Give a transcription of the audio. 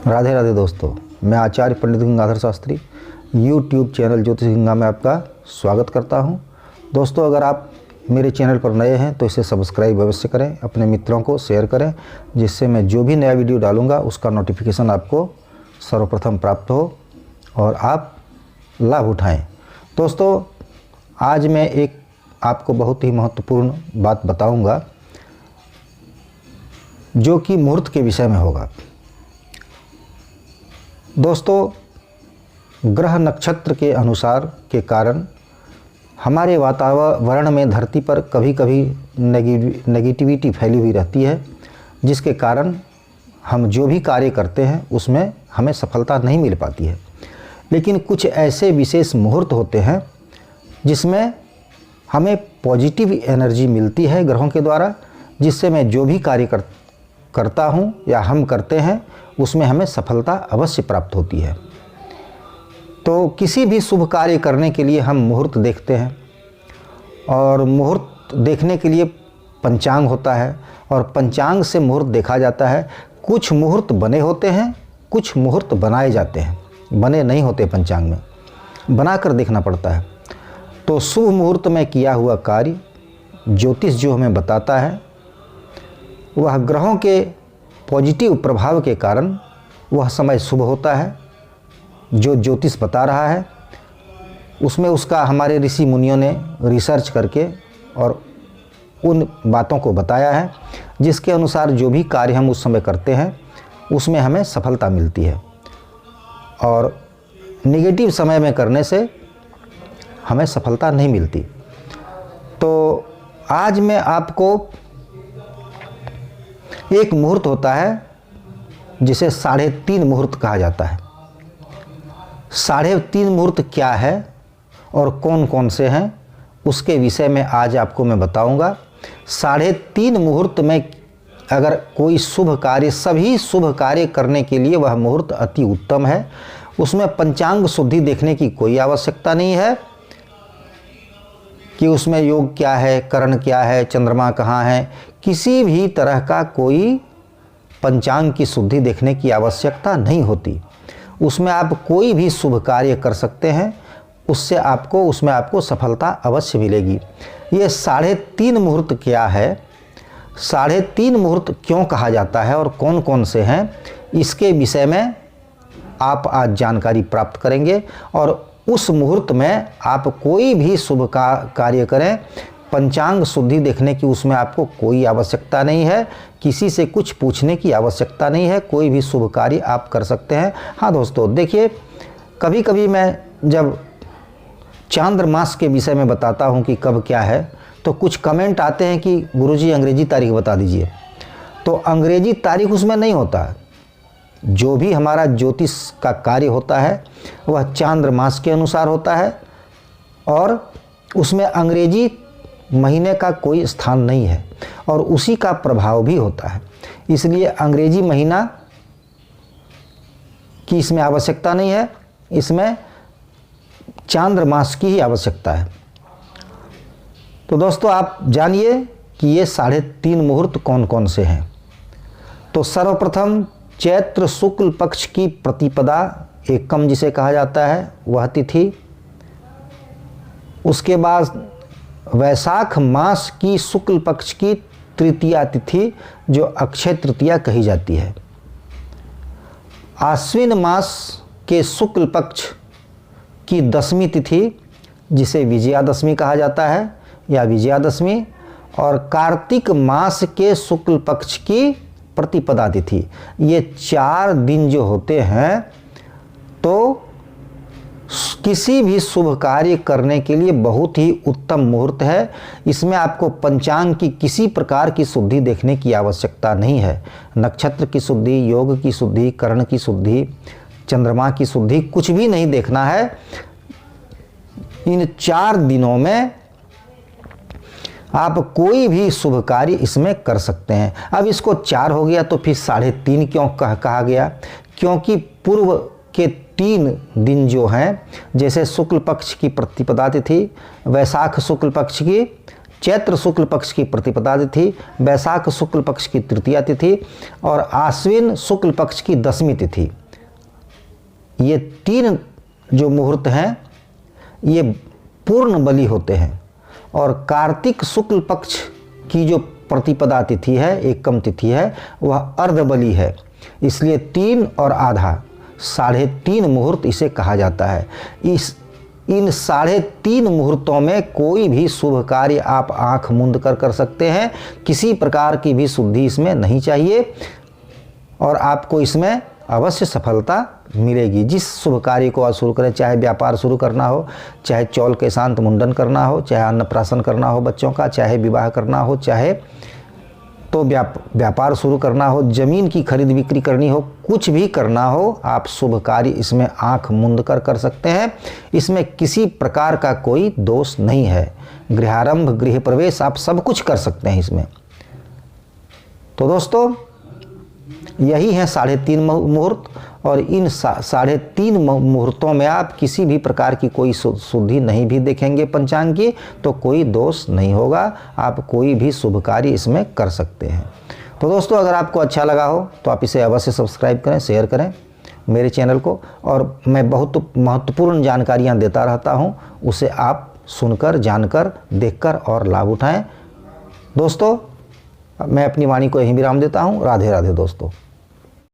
राधे राधे दोस्तों, मैं आचार्य पंडित Gangadhar Shastri YouTube channel ज्योतिष गंगा में आपका स्वागत करता हूं। दोस्तों, अगर आप मेरे चैनल पर नए हैं तो इसे सब्सक्राइब अवश्य करें, अपने मित्रों को शेयर करें, जिससे मैं जो भी नया वीडियो डालूंगा उसका नोटिफिकेशन आपको सर्वप्रथम प्राप्त हो और आप लाभ उठाएं। दोस्तों, आज मैं एक आपको बहुत ही महत्वपूर्ण बात बताऊंगा जो कि मुहूर्त के विषय में होगा। दोस्तों, ग्रह नक्षत्र के अनुसार के कारण हमारे वातावरण में धरती पर कभी कभी नेगेटिविटी फैली हुई रहती है, जिसके कारण हम जो भी कार्य करते हैं उसमें हमें सफलता नहीं मिल पाती है। लेकिन कुछ ऐसे विशेष मुहूर्त होते हैं जिसमें हमें पॉजिटिव एनर्जी मिलती है ग्रहों के द्वारा, जिससे मैं जो भी कार्य करता हूँ या हम करते हैं उसमें हमें सफलता अवश्य प्राप्त होती है। तो किसी भी शुभ कार्य करने के लिए हम मुहूर्त देखते हैं और मुहूर्त देखने के लिए पंचांग होता है और पंचांग से मुहूर्त देखा जाता है। कुछ मुहूर्त बने होते हैं, कुछ मुहूर्त बनाए जाते हैं, बने नहीं होते पंचांग में, बनाकर देखना पड़ता है। तो शुभ मुहूर्त में किया हुआ कार्य ज्योतिष जो हमें बताता है वह ग्रहों के पॉजिटिव प्रभाव के कारण वह समय शुभ होता है। जो ज्योतिष बता रहा है उसमें उसका हमारे ऋषि मुनियों ने रिसर्च करके और उन बातों को बताया है, जिसके अनुसार जो भी कार्य हम उस समय करते हैं उसमें हमें सफलता मिलती है और नेगेटिव समय में करने से हमें सफलता नहीं मिलती। तो आज मैं आपको एक मुहूर्त होता है जिसे 3.5 मुहूर्त कहा जाता है। 3.5 मुहूर्त क्या है और कौन कौन से हैं उसके विषय में आज आपको मैं बताऊंगा। 3.5 मुहूर्त में अगर कोई शुभ कार्य, सभी शुभ कार्य करने के लिए वह मुहूर्त अति उत्तम है। उसमें पंचांग शुद्धि देखने की कोई आवश्यकता नहीं है कि उसमें योग क्या है, करण क्या है, चंद्रमा कहाँ है, किसी भी तरह का कोई पंचांग की शुद्धि देखने की आवश्यकता नहीं होती। उसमें आप कोई भी शुभ कार्य कर सकते हैं, उसमें आपको सफलता अवश्य मिलेगी। ये 3.5 मुहूर्त क्या है, 3.5 मुहूर्त क्यों कहा जाता है और कौन कौन से हैं, इसके विषय में आप आज जानकारी प्राप्त करेंगे। और उस मुहूर्त में आप कोई भी शुभ कार्य करें, पंचांग शुद्धि देखने की उसमें आपको कोई आवश्यकता नहीं है, किसी से कुछ पूछने की आवश्यकता नहीं है, कोई भी शुभ कार्य आप कर सकते हैं। हाँ दोस्तों, देखिए, कभी कभी मैं जब चांद्रमास के विषय में बताता हूँ कि कब क्या है, तो कुछ कमेंट आते हैं कि गुरुजी अंग्रेजी तारीख बता दीजिए। तो अंग्रेजी तारीख उसमें नहीं होता है। जो भी हमारा ज्योतिष का कार्य होता है वह चांद्रमास के अनुसार होता है और उसमें अंग्रेजी महीने का कोई स्थान नहीं है और उसी का प्रभाव भी होता है। इसलिए अंग्रेजी महीना की इसमें आवश्यकता नहीं है, इसमें चांद्रमास की ही आवश्यकता है। तो दोस्तों, आप जानिए कि ये 3.5 मुहूर्त कौन कौन से हैं। तो सर्वप्रथम चैत्र शुक्ल पक्ष की प्रतिपदा एकम जिसे कहा जाता है वह तिथि, उसके बाद वैशाख मास की शुक्ल पक्ष की तृतीया तिथि जो अक्षय तृतीया कही जाती है, आश्विन मास के शुक्ल पक्ष की 10वीं तिथि जिसे विजयादशमी कहा जाता है या विजयादशमी, और कार्तिक मास के शुक्ल पक्ष की प्रतिपदा तिथि। ये 4 दिन जो होते हैं तो किसी भी शुभ कार्य करने के लिए बहुत ही उत्तम मुहूर्त है। इसमें आपको पंचांग की किसी प्रकार की शुद्धि देखने की आवश्यकता नहीं है। नक्षत्र की शुद्धि, योग की शुद्धि, करण की शुद्धि, चंद्रमा की शुद्धि, कुछ भी नहीं देखना है। इन 4 दिनों में आप कोई भी शुभ कार्य इसमें कर सकते हैं। अब इसको 4 हो गया तो फिर 3.5 क्यों कहा गया? क्योंकि पूर्व के 3 दिन जो हैं, जैसे शुक्ल पक्ष की प्रतिपदा तिथि, वैशाख शुक्ल पक्ष की, चैत्र शुक्ल पक्ष की प्रतिपदा तिथि, वैशाख शुक्ल पक्ष की तृतीया तिथि और आश्विन शुक्ल पक्ष की दशमी तिथि। ये 3 जो मुहूर्त हैं ये पूर्ण बलि होते हैं। और कार्तिक शुक्ल पक्ष की जो प्रतिपदा तिथि है, एकम तिथि है, वह अर्ध बलि है। इसलिए 3 और आधा 3.5 मुहूर्त इसे कहा जाता है। इन 3.5 मुहूर्तों में कोई भी शुभ कार्य आप आंख मूंद कर सकते हैं। किसी प्रकार की भी शुद्धि इसमें नहीं चाहिए और आपको इसमें अवश्य सफलता मिलेगी। जिस शुभ कार्य को आप शुरू करें, चाहे व्यापार शुरू करना हो, चाहे चौल के शांत मुंडन करना हो, चाहे अन्नप्राशन करना हो बच्चों का, चाहे विवाह करना हो, चाहे तो व्यापार शुरू करना हो, जमीन की खरीद बिक्री करनी हो, कुछ भी करना हो, आप शुभ कार्य इसमें आंख मूंद कर सकते हैं। इसमें किसी प्रकार का कोई दोष नहीं है। गृहारंभ, गृह प्रवेश, आप सब कुछ कर सकते हैं इसमें। तो दोस्तों यही है 3.5 मुहूर्त और इन 3.5 मुहूर्तों में आप किसी भी प्रकार की कोई शुद्धि नहीं भी देखेंगे पंचांग की तो कोई दोष नहीं होगा। आप कोई भी शुभ कार्य इसमें कर सकते हैं। तो दोस्तों अगर आपको अच्छा लगा हो तो आप इसे अवश्य सब्सक्राइब करें, शेयर करें मेरे चैनल को। और मैं बहुत महत्वपूर्ण जानकारियाँ देता रहता हूँ, उसे आप सुनकर, जानकर, देखकर और लाभ उठाएँ। दोस्तों मैं अपनी वाणी को यहीं विराम देता हूँ। राधे राधे दोस्तों।